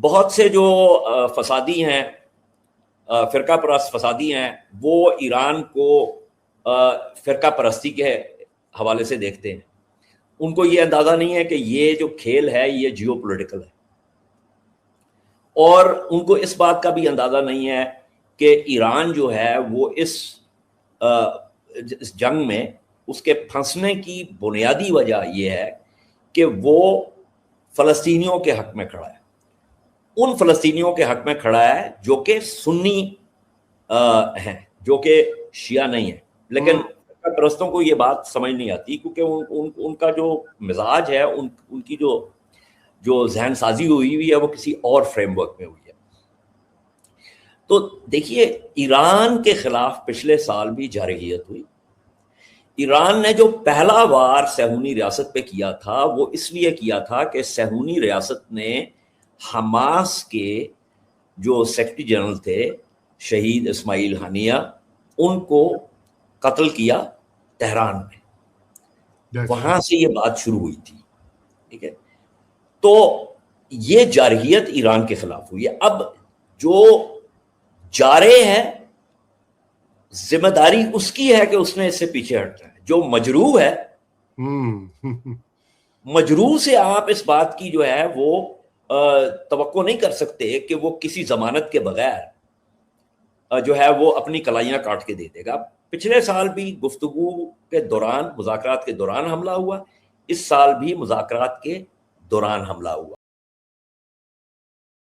بہت سے جو فسادی ہیں، فرقہ پرست فسادی ہیں، وہ ایران کو فرقہ پرستی کے حوالے سے دیکھتے ہیں. ان کو یہ اندازہ نہیں ہے کہ یہ جو کھیل ہے یہ جیو پولیٹیکل ہے، اور ان کو اس بات کا بھی اندازہ نہیں ہے کہ ایران جو ہے وہ اس جنگ میں اس کے پھنسنے کی بنیادی وجہ یہ ہے کہ وہ فلسطینیوں کے حق میں کھڑا ہے، ان فلسطینیوں کے حق میں کھڑا ہے جو کہ سنی ہیں، جو کہ شیعہ نہیں ہیں. لیکن پرستوں کو یہ بات سمجھ نہیں آتی، کیونکہ ان کا جو مزاج ہے، ان کی جو ذہن سازی ہوئی ہے وہ کسی اور فریم ورک میں ہوئی ہے. تو دیکھیے، ایران کے خلاف پچھلے سال بھی جارحیت ہوئی. ایران نے جو پہلا وار صہیونی ریاست پہ کیا تھا وہ اس لیے کیا تھا کہ صہیونی ریاست نے حماس کے جو سیکرٹری جنرل تھے شہید اسماعیل ہانیہ، ان کو قتل کیا تہران میں. وہاں سے یہ بات شروع ہوئی تھی. ٹھیک ہے، تو یہ جارحیت ایران کے خلاف ہوئی ہے. اب جو جارح ہے ذمہ داری اس کی ہے کہ اس نے اس سے پیچھے ہٹنا ہے. جو مجروح ہے، مجروح سے آپ اس بات کی جو ہے وہ توقع نہیں کر سکتے کہ وہ کسی ضمانت کے بغیر جو ہے وہ اپنی کلائیاں کاٹ کے دے دے گا. پچھلے سال بھی گفتگو کے دوران، مذاکرات کے دوران حملہ ہوا، اس سال بھی مذاکرات کے دوران حملہ ہوا.